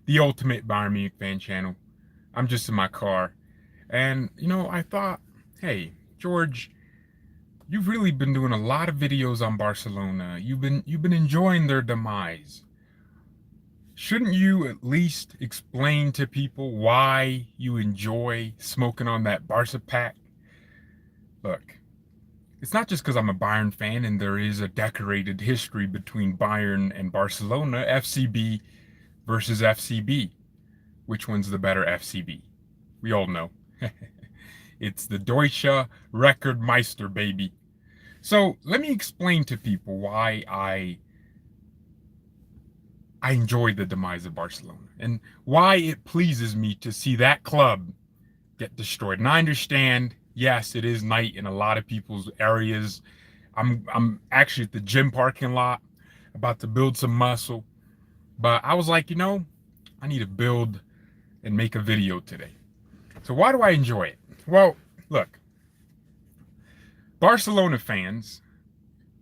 the ultimate Bayern Munich fan channel. I'm just in my car. And, I thought, hey, George, you've really been doing a lot of videos on Barcelona. You've been enjoying their demise. Shouldn't you at least explain to people why you enjoy smoking on that Barca pack? Look, it's not just because I'm a Bayern fan and there is a decorated history between Bayern and Barcelona, FCB versus FCB. Which one's the better FCB? We all know. It's the Deutsche Rekordmeister, baby. So let me explain to people why I enjoy the demise of Barcelona and why it pleases me to see that club get destroyed. And I understand, yes, it is night in a lot of people's areas. I'm actually at the gym parking lot about to build some muscle. But I was like, I need to build and make a video today. So why do I enjoy it? Well, look, Barcelona fans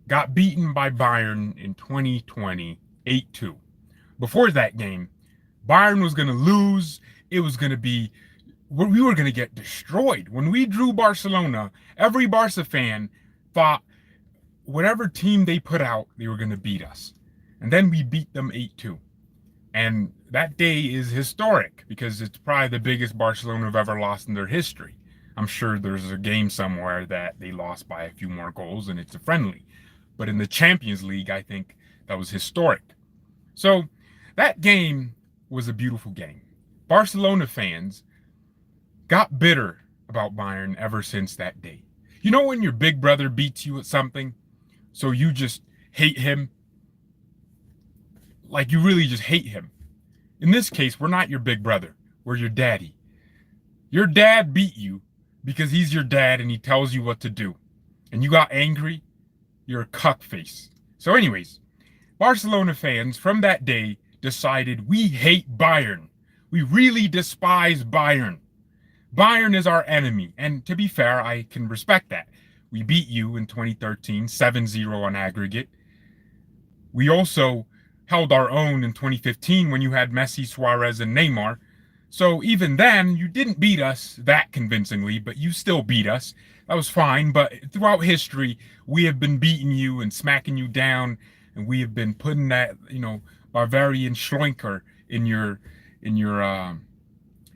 got beaten by Bayern in 2020, 8-2. Before that game, Bayern was going to lose. It was going to be, we were going to get destroyed. When we drew Barcelona, every Barca fan thought whatever team they put out, they were going to beat us. And then we beat them 8-2. And that day is historic because it's probably the biggest Barcelona have ever lost in their history. I'm sure there's a game somewhere that they lost by a few more goals and it's a friendly. But in the Champions League, I think that was historic. So that game was a beautiful game. Barcelona fans got bitter about Bayern ever since that day. You know when your big brother beats you at something, so you just hate him? Like you really just hate him. In this case, we're not your big brother. We're your daddy. Your dad beat you because he's your dad and he tells you what to do. And you got angry, you're a cuckface. So anyways, Barcelona fans from that day decided we hate Bayern. We really despise Bayern. Bayern is our enemy. And to be fair, I can respect that. We beat you in 2013, 7-0 on aggregate. We also held our own in 2015 when you had Messi, Suarez, and Neymar. So even then, you didn't beat us that convincingly, but you still beat us. That was fine, but throughout history, we have been beating you and smacking you down, and we have been putting that, Bavarian Schlenker in your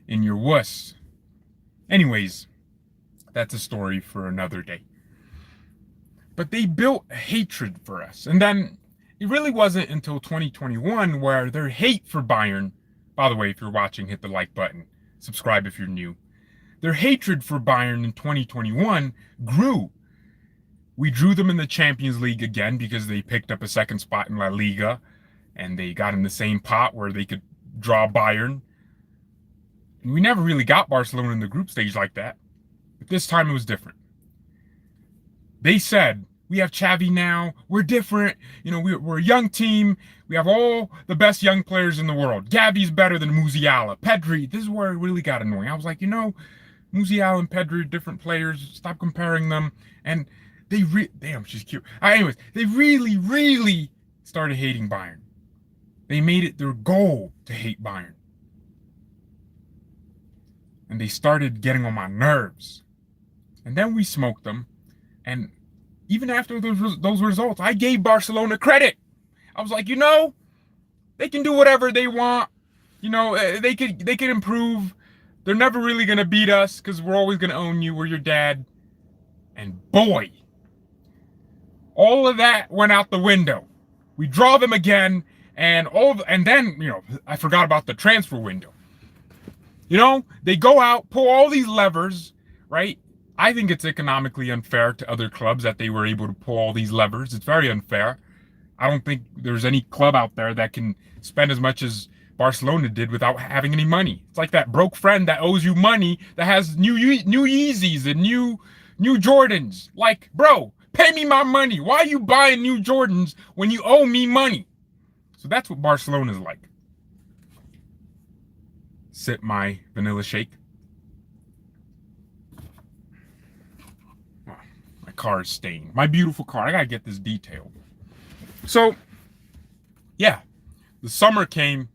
wuss. Anyways, that's a story for another day. But they built a hatred for us, and then it really wasn't until 2021 where their hate for Bayern, by the way, if you're watching, hit the like button, subscribe if you're new. Their hatred for Bayern in 2021 grew. We drew them in the Champions League again because they picked up a second spot in La Liga and they got in the same pot where they could draw Bayern. And we never really got Barcelona in the group stage like that. But this time it was different. They said, we have Xavi now. We're different. We're a young team. We have all the best young players in the world. Gavi's better than Musiala. Pedri, this is where it really got annoying. I was like, Musiala and Pedri are different players. Stop comparing them. And damn, she's cute. Anyways, they really, really started hating Bayern. They made it their goal to hate Bayern. And they started getting on my nerves. And then we smoked them. And even after those results, I gave Barcelona credit. I was like, they can do whatever they want. They could improve. They're never really going to beat us because we're always going to own you. We're your dad. And boy, all of that went out the window. We draw them again, and then I forgot about the transfer window. They go out, pull all these levers, right? I think it's economically unfair to other clubs that they were able to pull all these levers. It's very unfair. I don't think there's any club out there that can spend as much as Barcelona did without having any money. It's like that broke friend that owes you money that has new Yeezys and new Jordans. Like, bro, pay me my money. Why are you buying new Jordans when you owe me money? So that's what Barcelona's like. Sip my vanilla shake. My car is stained. My beautiful car. I gotta get this detailed. So, yeah, the summer came.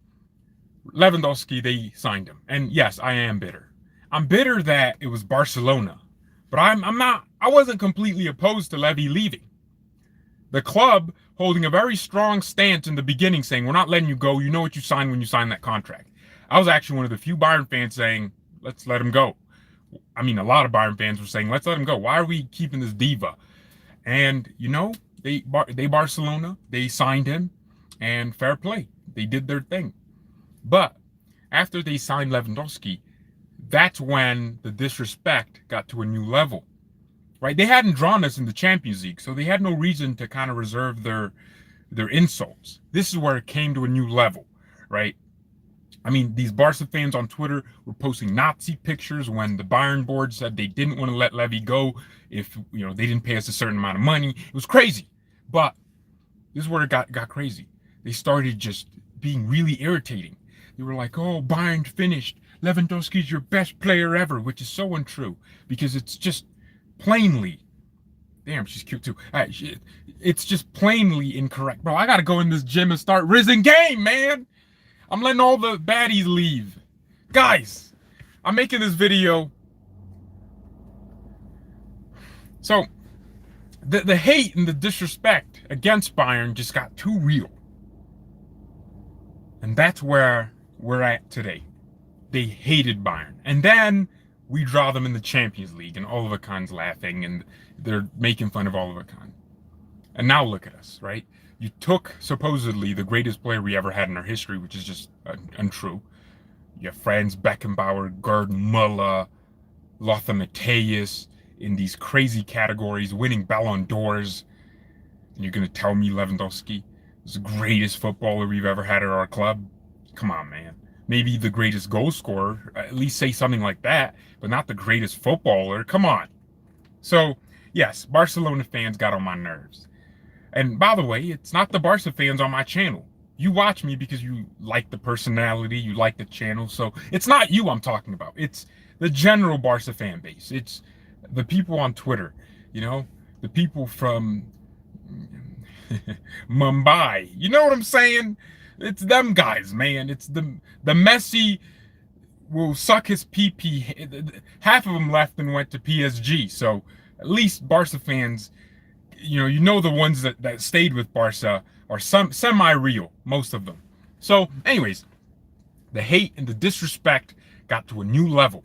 Lewandowski, they signed him. And yes, I am bitter. I'm bitter that it was Barcelona. But I'm not, I wasn't completely opposed to Levy leaving. The club holding a very strong stance in the beginning saying, we're not letting you go. You know what you signed when you signed that contract. I was actually one of the few Bayern fans saying, let's let him go. I mean, a lot of Bayern fans were saying, let's let him go. Why are we keeping this diva? And, you know, they Barcelona, they signed him, and fair play. They did their thing. But after they signed Lewandowski, that's when the disrespect got to a new level, right? They hadn't drawn us in the Champions League, so they had no reason to kind of reserve their insults. This is where it came to a new level, right? I mean, these Barca fans on Twitter were posting Nazi pictures when the Bayern board said they didn't want to let Levy go if, you know, they didn't pay us a certain amount of money. It was crazy. But this is where it got crazy. They started just being really irritating. They were like, oh, Bayern finished. Lewandowski's your best player ever, which is so untrue because it's just plainly, damn, she's cute too. It's just plainly incorrect. Bro, I got to go in this gym and start rizzing game, man. I'm letting all the baddies leave. Guys, I'm making this video. So, the hate and the disrespect against Bayern just got too real. And that's where we're at today. They hated Bayern. And then we draw them in the Champions League and Oliver Kahn's laughing and they're making fun of Oliver Kahn. And now look at us, right? You took supposedly the greatest player we ever had in our history, which is just untrue. You have Franz Beckenbauer, Gerd Müller, Lothar Matthäus in these crazy categories, winning Ballon d'Ors. And you're going to tell me Lewandowski is the greatest footballer we've ever had at our club? Come on, man. Maybe the greatest goal scorer, at least say something like that, but not the greatest footballer. Come on. So, yes, Barcelona fans got on my nerves. And by the way, it's not the Barca fans on my channel. You watch me because you like the personality, you like the channel. So it's not you I'm talking about. It's the general Barca fan base. It's the people on Twitter, you know, the people from Mumbai. You know what I'm saying? It's them guys, man. It's the Messi will suck his pee. Half of them left and went to PSG. So at least Barca fans, you know the ones that stayed with Barca are semi-real, most of them. So anyways, the hate and the disrespect got to a new level.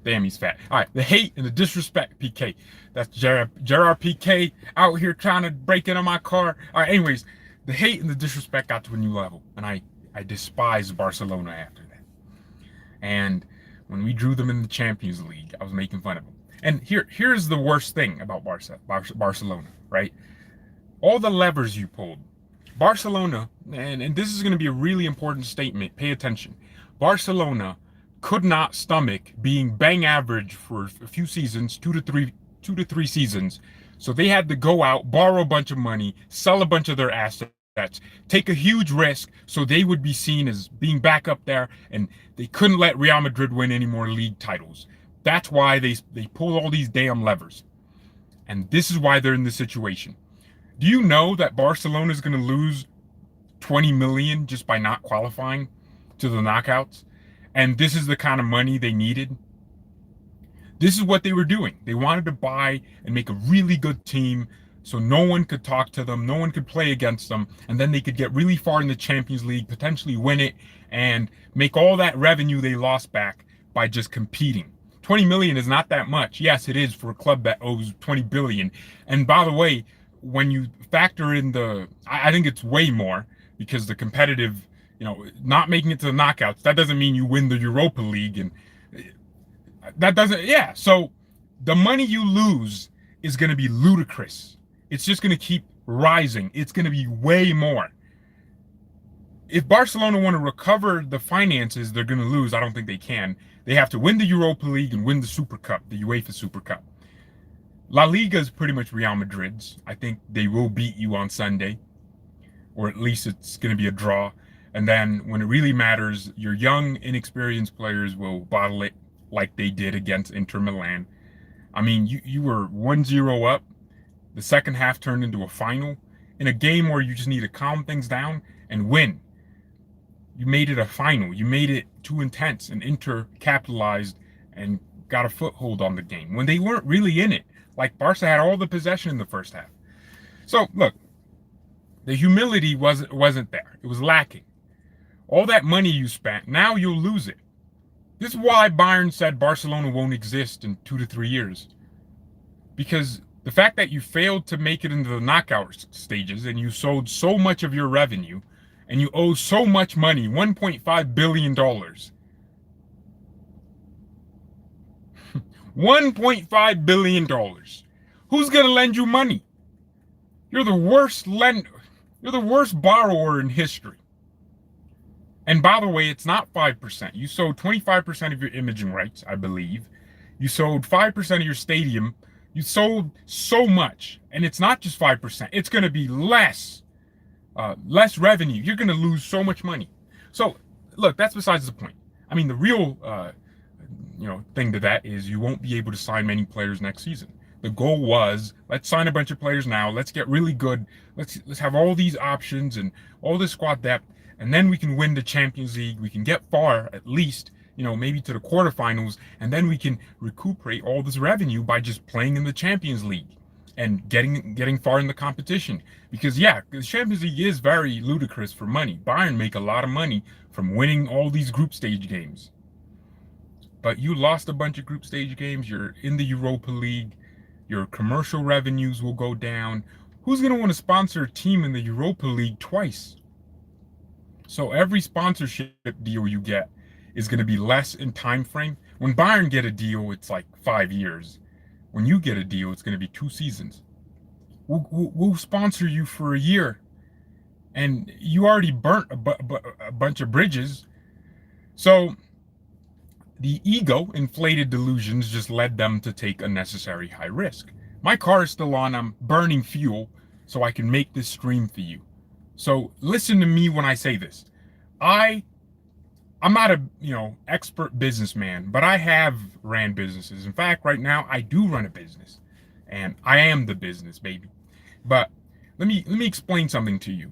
Damn, he's fat. All right, the hate and the disrespect, PK. That's Gerard PK out here trying to break into my car. All right, anyways, the hate and the disrespect got to a new level. And I despise Barcelona after that. And when we drew them in the Champions League, I was making fun of them. And here's the worst thing about Barcelona, right? All the levers you pulled. Barcelona, and this is going to be a really important statement, pay attention. Barcelona could not stomach being bang average for a few seasons, two to three seasons. So they had to go out, borrow a bunch of money, sell a bunch of their assets, take a huge risk so they would be seen as being back up there, and they couldn't let Real Madrid win any more league titles. That's why they pull all these damn levers. And this is why they're in this situation. Do you know that Barcelona is going to lose 20 million just by not qualifying to the knockouts? And this is the kind of money they needed. This is what they were doing. They wanted to buy and make a really good team so no one could talk to them, no one could play against them, and then they could get really far in the Champions League, potentially win it, and make all that revenue they lost back by just competing. 20 million is not that much. Yes, it is for a club that owes 20 billion. And by the way, when you factor in I think it's way more, because the competitive, not making it to the knockouts, that doesn't mean you win the Europa League. And that doesn't, yeah. So the money you lose is going to be ludicrous. It's just going to keep rising. It's going to be way more. If Barcelona want to recover the finances they're going to lose, I don't think they can. They have to win the Europa League and win the Super Cup, the UEFA Super Cup. La Liga is pretty much Real Madrid's. I think they will beat you on Sunday, or at least it's going to be a draw. And then when it really matters, your young, inexperienced players will bottle it like they did against Inter Milan. I mean, you were 1-0 up. The second half turned into a final in a game where you just need to calm things down and win. You made it a final. You made it too intense, and Inter capitalized and got a foothold on the game when they weren't really in it. Like Barca had all the possession in the first half. So look, the humility wasn't there. It was lacking. All that money you spent, now you'll lose it. This is why Bayern said Barcelona won't exist in 2 to 3 years. Because the fact that you failed to make it into the knockout stages and you sold so much of your revenue and you owe so much money, $1.5 billion. $1.5 billion. Who's going to lend you money? You're the worst lender. You're the worst borrower in history. And by the way, it's not 5%. You sold 25% of your imaging rights, I believe. You sold 5% of your stadium. You sold so much. And it's not just 5%. It's going to be less revenue. You're going to lose so much money. So, look, that's besides the point. I mean, the real thing to that is you won't be able to sign many players next season. The goal was, let's sign a bunch of players now. Let's get really good. Let's have all these options and all this squad depth. And then we can win the Champions League. We can get far, at least, maybe to the quarterfinals. And then we can recuperate all this revenue by just playing in the Champions League and getting far in the competition. Because, yeah, the Champions League is very ludicrous for money. Bayern make a lot of money from winning all these group stage games. But you lost a bunch of group stage games. You're in the Europa League. Your commercial revenues will go down. Who's going to want to sponsor a team in the Europa League twice? So every sponsorship deal you get is going to be less in time frame. When Bayern get a deal, it's like 5 years. When you get a deal, it's going to be 2 seasons. We'll sponsor you for a year. And you already burnt a bunch of bridges. So the ego inflated delusions just led them to take unnecessary high risk. My car is still on. I'm burning fuel so I can make this stream for you. So listen to me when I say this. I'm not a expert businessman, but I have ran businesses. In fact, right now I do run a business, and I am the business, baby. But let me explain something to you.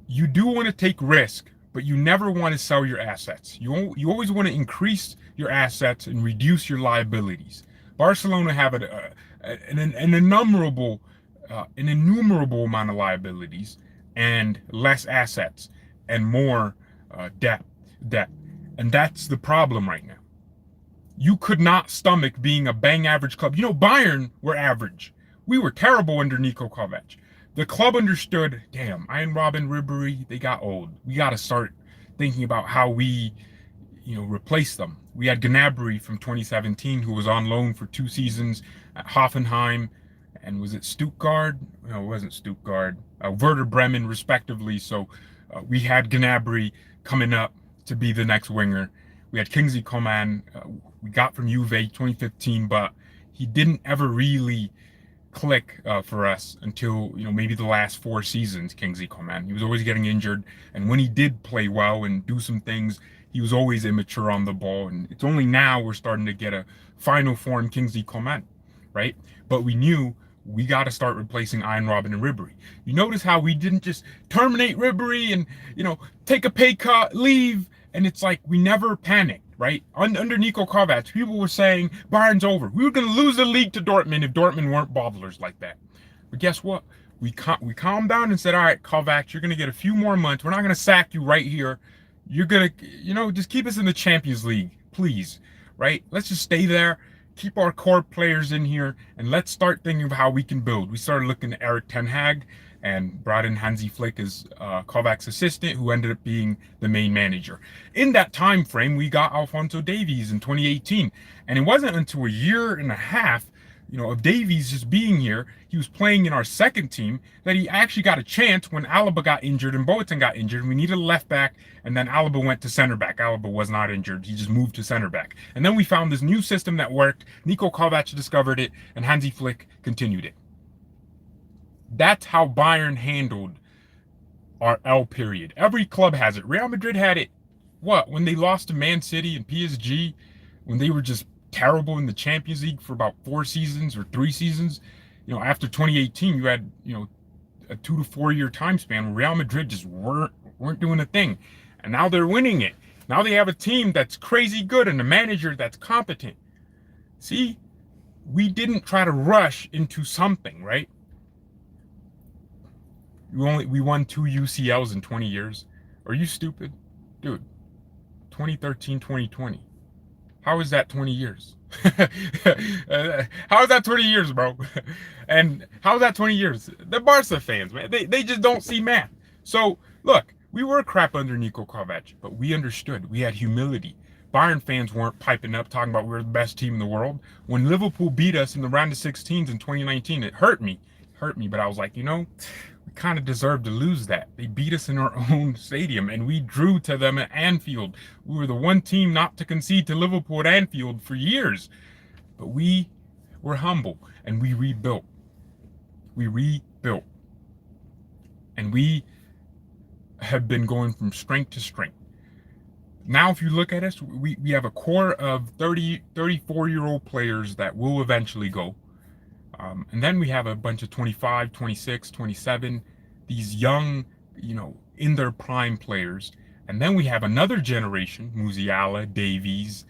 You do want to take risk, but you never want to sell your assets. You always want to increase your assets and reduce your liabilities. Barcelona have an innumerable amount of liabilities and less assets and more debt. And that's the problem right now. You could not stomach being a bang average club. Bayern were average. We were terrible under Niko Kovac. The club understood, damn, Arjen Robben, Ribery, they got old. We got to start thinking about how we, replace them. We had Gnabry from 2017, who was on loan for 2 seasons at Hoffenheim, and was it Stuttgart? No, it wasn't Stuttgart. Werder Bremen, respectively. So we had Gnabry coming up to be the next winger. We had Kingsley Coman, we got from Juve 2015, but he didn't ever really click for us until maybe the last 4 seasons. Kingsley Coman, he was always getting injured, and when he did play well and do some things, he was always immature on the ball. And it's only now we're starting to get a final form Kingsley Coman, right? But we knew we got to start replacing Arjen Robben and Ribery. You notice how we didn't just terminate Ribery and take a pay cut, leave, and it's like we never panicked. Right? Under Niko Kovac, people were saying Bayern's over. We were going to lose the league to Dortmund if Dortmund weren't bottlers like that. But guess what? We calmed down and said, all right, Kovac, you're going to get a few more months. We're not going to sack you right here. You're going to, just keep us in the Champions League, please. Right? Let's just stay there. Keep our core players in here, and let's start thinking of how we can build. We started looking at Erik ten Hag and brought in Hansi Flick as Kovac's assistant, who ended up being the main manager. In that time frame, we got Alphonso Davies in 2018, and it wasn't until a year and a half, of Davies just being here, he was playing in our second team, that he actually got a chance when Alaba got injured and Boateng got injured. We needed a left back, and then Alaba went to center back. Alaba was not injured. He just moved to center back. And then we found this new system that worked. Niko Kovac discovered it, and Hansi Flick continued it. That's how Bayern handled our L period. Every club has it. Real Madrid had it, when they lost to Man City and PSG, when they were just terrible in the Champions League for about 4 seasons or 3 seasons. After 2018, you had, a 2 to 4 year time span where Real Madrid just weren't doing a thing. And now they're winning it. Now they have a team that's crazy good and a manager that's competent. See, we didn't try to rush into something, right? We won 2 UCLs in 20 years. Are you stupid? Dude, 2013, 2020. How is that 20 years? How is that 20 years, bro? And how is that 20 years? The Barca fans, man, they just don't see math. So, look, we were crap under Niko Kovac, but we understood. We had humility. Bayern fans weren't piping up talking about we're the best team in the world. When Liverpool beat us in the round of 16s in 2019, it hurt me. But I was like, we kind of deserved to lose that. They beat us in our own stadium, and we drew to them at Anfield. We were the one team not to concede to Liverpool at Anfield for years. But we were humble, and we rebuilt. And we have been going from strength to strength. Now, if you look at us, we have a core of 34-year-old players that will eventually go. And then we have a bunch of 25, 26, 27, these young, in their prime players. And then we have another generation, Musiala, Davies,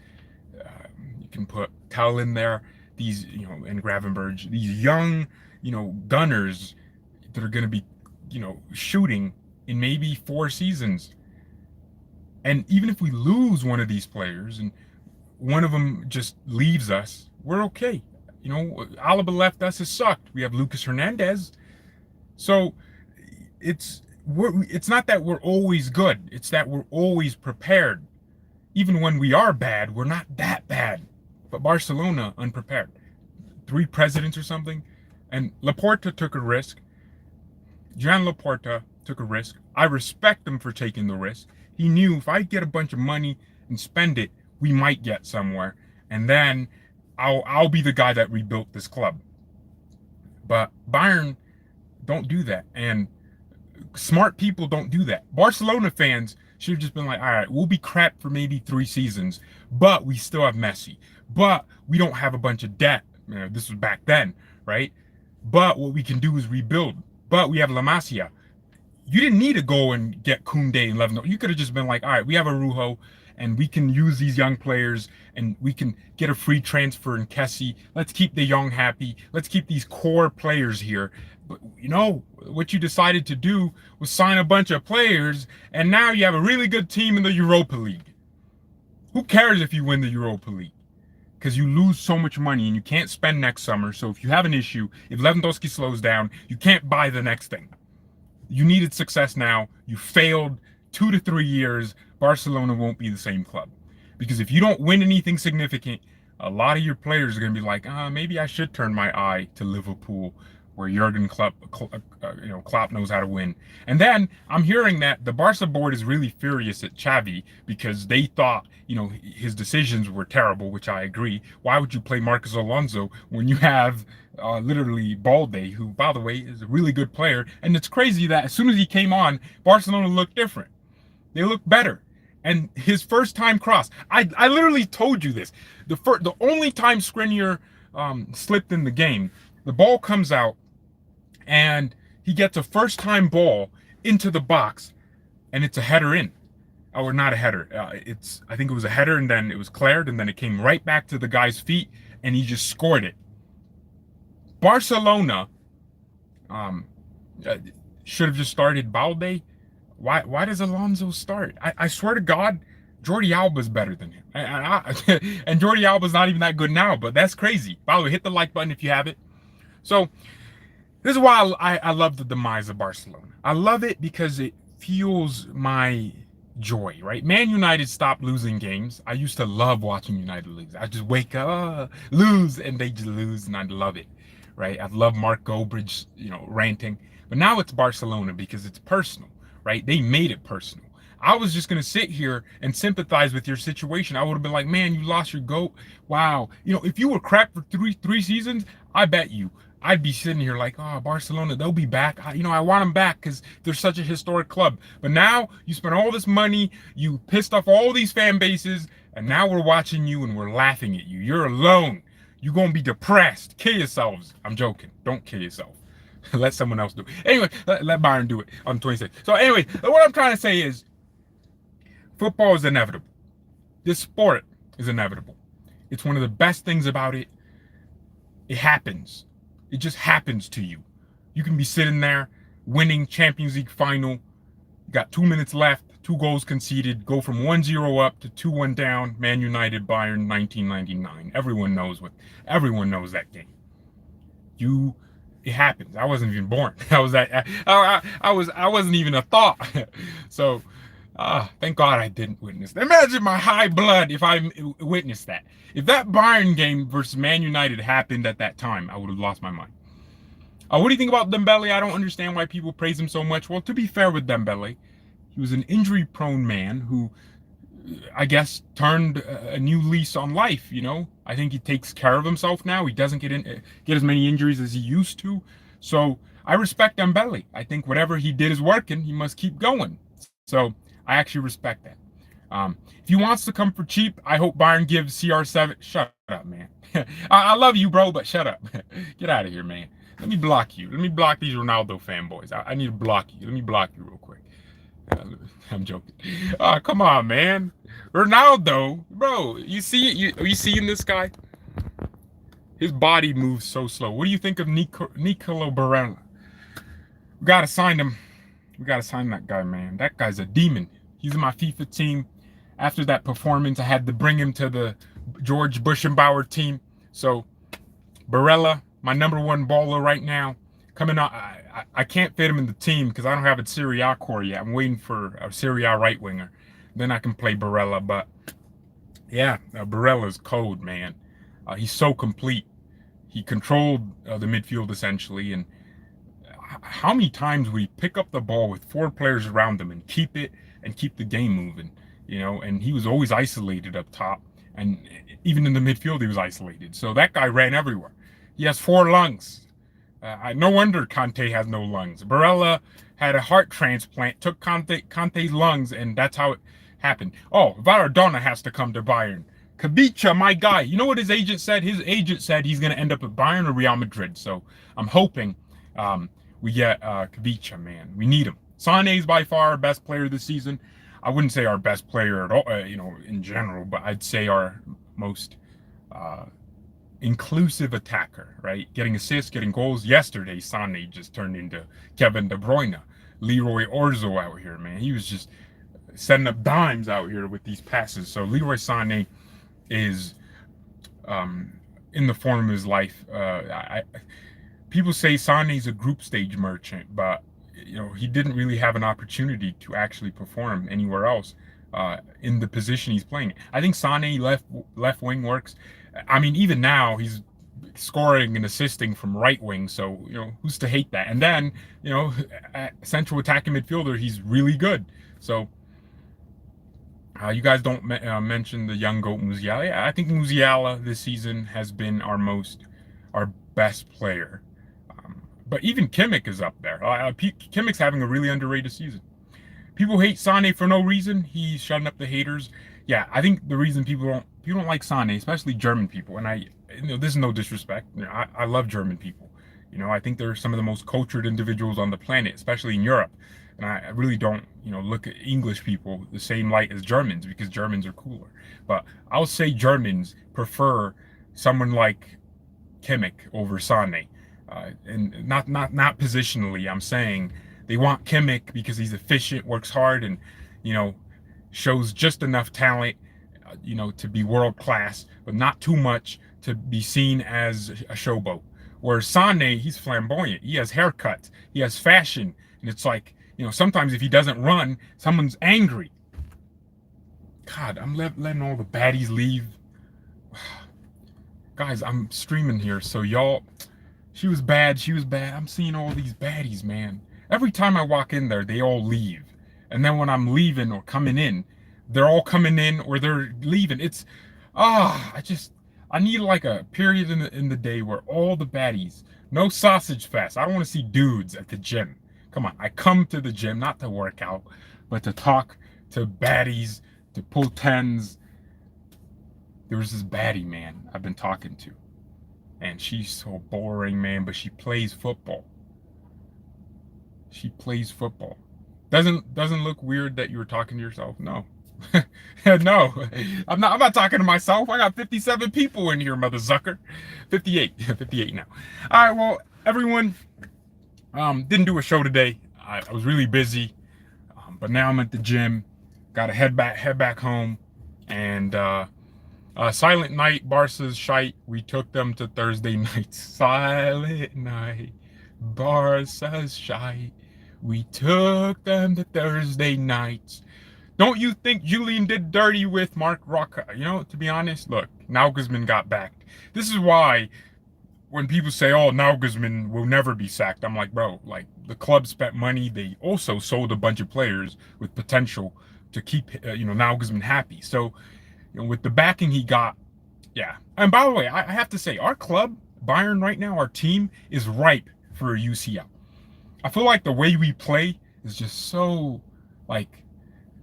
you can put Tell in there, these, and Gravenberch, these young, gunners that are going to be, shooting in maybe 4 seasons. And even if we lose one of these players and one of them just leaves us, we're okay. Alaba left us, it sucked. We have Lucas Hernandez. So it's not that we're always good. It's that we're always prepared. Even when we are bad, we're not that bad. But Barcelona, unprepared. 3 presidents or something. And Laporta took a risk. Joan Laporta took a risk. I respect him for taking the risk. He knew if I get a bunch of money and spend it, we might get somewhere. And then I'll be the guy that rebuilt this club. But Bayern don't do that. And smart people don't do that. Barcelona fans should have just been like, all right, we'll be crap for maybe 3 seasons, but we still have Messi. But we don't have a bunch of debt. This was back then, right? But what we can do is rebuild. But we have La Masia. You didn't need to go and get Koundé and Lewandowski. You could have just been like, all right, we have Araujo, and we can use these young players, and we can get a free transfer in Kessie. Let's keep the young happy. Let's keep these core players here. But, what you decided to do was sign a bunch of players, and now you have a really good team in the Europa League. Who cares if you win the Europa League? Because you lose so much money, and you can't spend next summer. So if you have an issue, if Lewandowski slows down, you can't buy the next thing. You needed success now. You failed 2 to 3 years. Barcelona won't be the same club. Because if you don't win anything significant, a lot of your players are going to be like, maybe I should turn my eye to Liverpool, where Jurgen Klopp knows how to win. And then I'm hearing that the Barca board is really furious at Xavi because they thought, his decisions were terrible, which I agree. Why would you play Marcos Alonso when you have literally Balde, who, by the way, is a really good player? And it's crazy that as soon as he came on, Barcelona looked different. They looked better. And his first time cross, I literally told you this. The only time Skriniar slipped in the game, the ball comes out, and he gets a first time ball into the box, and it's a header in. Or not a header. I think it was a header, and then it was cleared, and then it came right back to the guy's feet, and he just scored it. Barcelona should have just started Balde. Why does Alonso start? I swear to God, Jordi Alba's better than him. And Jordi Alba's not even that good now, but that's crazy. By the way, hit the like button if you have it. So this is why I love the demise of Barcelona. I love it because it fuels my joy, right? Man United stopped losing games. I used to love watching United lose. I just wake up, lose, and they just lose, and I love it, right? I love Mark Goldbridge, ranting. But now it's Barcelona because it's personal, right? They made it personal. I was just going to sit here and sympathize with your situation. I would have been like, man, you lost your GOAT. Wow. If you were crap for three seasons, I bet I'd be sitting here like, Barcelona, they'll be back. I want them back because they're such a historic club. But now you spent all this money, you pissed off all these fan bases, and now we're watching you and we're laughing at you. You're alone. You're going to be depressed. Kill yourselves. I'm joking. Don't kill yourself. Let someone else do it. Anyway, let Bayern do it on 26. So anyway, what I'm trying to say is, Football is inevitable. This sport is inevitable. It's one of the best things about it. It happens. It just happens to you. You can be sitting there winning Champions League final. You got 2 minutes left, 2 goals conceded, go from 1-0 up to 2-1 down. Man United, Bayern, 1999. Everyone knows that game. It happens. I wasn't even born. I wasn't even a thought. So, thank God I didn't witness that. Imagine my high blood if I witnessed that. If that Bayern game versus Man United happened at that time, I would have lost my mind. What do you think about Dembele? I don't understand why people praise him so much. Well, to be fair with Dembele, he was an injury-prone man who, I guess, turned a new lease on life. I think he takes care of himself now. He doesn't get as many injuries as he used to. So I respect Dembele. I think whatever he did is working. He must keep going. So I actually respect that. If he wants to come for cheap, I hope Bayern gives CR7. Shut up, man. I love you, bro, but shut up. Get out of here, man. Let me block you. Let me block these Ronaldo fanboys. I need to block you. Let me block you real quick. I'm joking. Come on, man. Ronaldo, bro. You seeing this guy? His body moves so slow. What do you think of Nicolo Barella? We gotta sign him. We gotta sign that guy, man. That guy's a demon. He's in my FIFA team. After that performance, I had to bring him to the George Buschenbauer team. So, Barella, my #1 baller right now, coming out. I can't fit him in the team because I don't have a Serie A core yet. I'm waiting for a Serie A right winger. Then I can play Barella. But yeah, Barella's code, man. He's so complete. He controlled the midfield essentially. And how many times we pick up the ball with 4 players around him and keep it and keep the game moving, and he was always isolated up top. And even in the midfield, he was isolated. So that guy ran everywhere. He has 4 lungs. No wonder Conte has no lungs. Barella had a heart transplant, took Conte's lungs, and that's how it happened. Oh, Maradona has to come to Bayern. Kubica, my guy. You know what his agent said? His agent said he's going to end up at Bayern or Real Madrid. So I'm hoping we get Kubica, man. We need him. Sané is by far our best player this season. I wouldn't say our best player at all, in general, but I'd say our most inclusive attacker, right? Getting assists, getting goals. Yesterday, Sané just turned into Kevin De Bruyne. Leroy Orzo out here, man. He was just setting up dimes out here with these passes. So Leroy Sané is in the form of his life. People say Sané's a group stage merchant, but he didn't really have an opportunity to actually perform anywhere else in the position he's playing. I think Sané left wing works. I mean, even now he's scoring and assisting from right wing. So who's to hate that? And then central attacking midfielder, he's really good. So you guys don't mention the young goat Musiala. Yeah, I think Musiala this season has been our best player. But even Kimmich is up there. Kimmich's having a really underrated season. People hate Sané for no reason. He's shutting up the haters. Yeah, I think the reason people don't like Sané, especially German people, and this is no disrespect. I love German people. I think they're some of the most cultured individuals on the planet, especially in Europe. And I really don't, look at English people the same light as Germans because Germans are cooler. But I'll say Germans prefer someone like Kimmich over Sané. And not positionally. I'm saying they want Kimmich because he's efficient, works hard, and shows just enough talent, to be world class, but not too much to be seen as a showboat. Whereas Sané, he's flamboyant. He has haircuts. He has fashion, and it's like sometimes if he doesn't run, someone's angry. God, I'm letting all the baddies leave. Guys, I'm streaming here, so y'all. She was bad. I'm seeing all these baddies, man. Every time I walk in there, they all leave. And then when I'm leaving or coming in, they're all coming in or they're leaving. It's, I need like a period in the day where all the baddies, no sausage fest. I don't want to see dudes at the gym. Come on. I come to the gym, not to work out, but to talk to baddies, to pull tens. There was this baddie, man, I've been talking to. And she's so boring, man, but she plays football. She plays football. Doesn't look weird that you were talking to yourself? No. No, I'm not talking to myself. I got 57 people in here, mother zucker. 58. 58 now. All right, well, everyone, didn't do a show today. I was really busy. But now I'm at the gym. Got to head back home. And silent night, Barca's shite. We took them to Thursday night. Silent night, Barca's shite. We took them to Thursday nights. Don't you think Julian did dirty with Mark Roca? You know, to be honest, look, Nagelsmann got backed. This is why when people say, "Oh, Nagelsmann will never be sacked," I'm like, bro, like the club spent money. They also sold a bunch of players with potential to keep, Nagelsmann happy. So, with the backing he got, yeah. And by the way, I have to say, our club, Bayern, right now, our team is ripe for a UCL. I feel like the way we play is just so, like,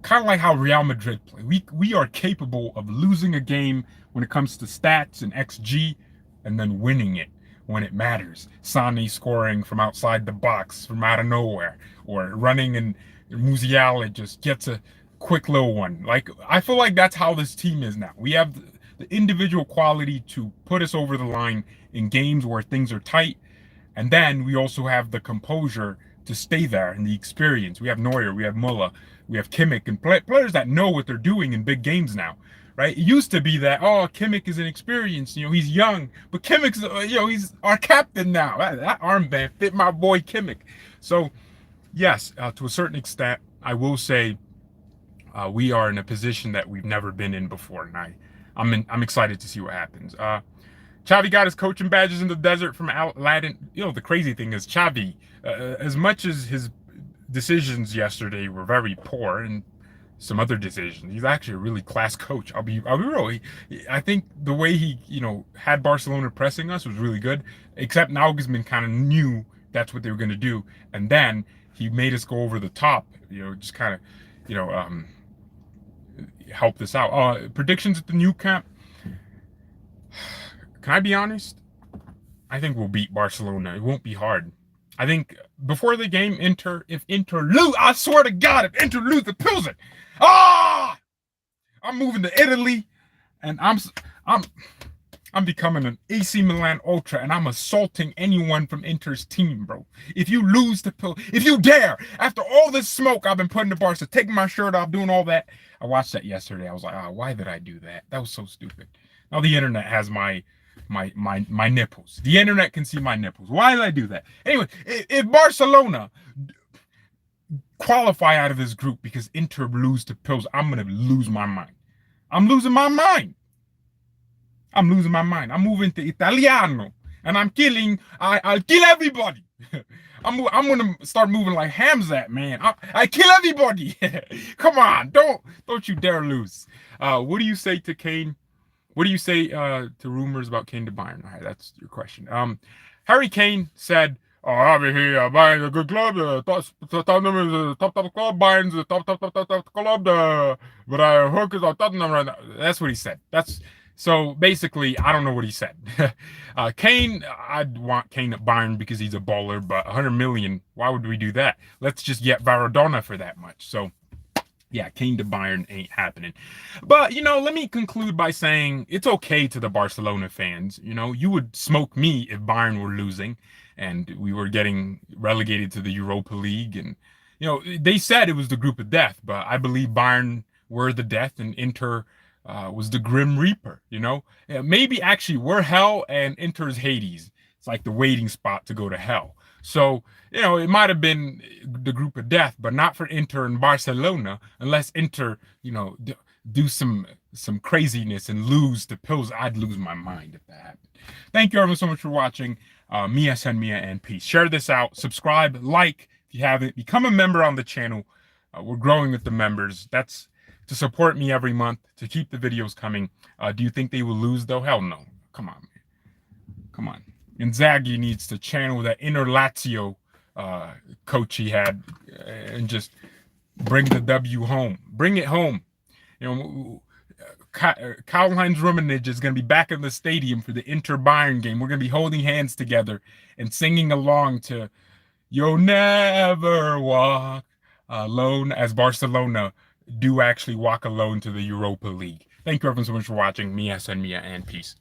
kind of like how Real Madrid play. We are capable of losing a game when it comes to stats and XG, and then winning it when it matters. Sane scoring from outside the box, from out of nowhere, or running and Musiala just gets a quick little one. Like, I feel like that's how this team is now. We have the individual quality to put us over the line in games where things are tight, and then we also have the composure to stay there and the experience. We have Neuer, we have Muller, we have Kimmich, and players that know what they're doing in big games now. Right? It used to be that, oh, Kimmich is inexperienced, he's young, but Kimmich's, he's our captain now. That armband fit my boy Kimmich. So, yes, to a certain extent, I will say we are in a position that we've never been in before, and I'm excited to see what happens. Xavi got his coaching badges in the desert from Aladdin. The crazy thing is Xavi, as much as his decisions yesterday were very poor, and some other decisions, he's actually a really class coach. I'll be real. I think the way he, had Barcelona pressing us was really good. Except Nagelsmann kind of knew that's what they were going to do, and then he made us go over the top. Just kind of, help this out. Predictions at the new camp. Can I be honest? I think we'll beat Barcelona. It won't be hard. I think before the game, if Inter lose, I swear to God, if Inter lose the Pilsen, I'm moving to Italy, and I'm becoming an AC Milan ultra, and I'm assaulting anyone from Inter's team, bro. If you lose the Pilsen, if you dare, after all this smoke I've been putting to Barca, taking my shirt off, doing all that. I watched that yesterday. I was like, why did I do that? That was so stupid. Now the internet has my nipples. The internet can see my nipples. Why did I do that? Anyway, if Barcelona qualify out of this group because Inter lose to Pils, I'm gonna lose my mind. I'm losing my mind. I'm moving to Italiano, and I'll kill everybody. I'm gonna start moving like Hamzat, man. I kill everybody. Come on, don't you dare lose. What do you say to Kane? What do you say to rumors about Kane to Bayern? All right, that's your question. Harry Kane said, obviously, Bayern's a good club. Tottenham is a top club. Bayern's a top club. But I hook is on Tottenham right now. That's what he said. So basically, I don't know what he said. Kane, I'd want Kane at Bayern because he's a baller, but 100 million, why would we do that? Let's just get Maradona for that much. So, yeah, Kane to Bayern ain't happening. But, let me conclude by saying it's okay to the Barcelona fans. You would smoke me if Bayern were losing and we were getting relegated to the Europa League. And, they said it was the group of death, but I believe Bayern were the death and Inter was the Grim Reaper, maybe actually we're hell and Inter's Hades. It's like the waiting spot to go to hell. So, it might have been the group of death, but not for Inter and Barcelona, unless Inter, do some craziness and lose to Pils. I'd lose my mind if that happened. Thank you everyone so much for watching. Mia, send Mia, and peace. Share this out. Subscribe, like if you haven't. Become a member on the channel. We're growing with the members. That's to support me every month, to keep the videos coming. Do you think they will lose, though? Hell no. Come on, man. Come on. Inzaghi needs to channel that inner Lazio coach he had and just bring the W home. Bring it home. Karl-Heinz Rummenigge is going to be back in the stadium for the Inter-Bayern game. We're going to be holding hands together and singing along to You'll Never Walk Alone as Barcelona do actually walk alone to the Europa League. Thank you everyone so much for watching. Mia, and peace.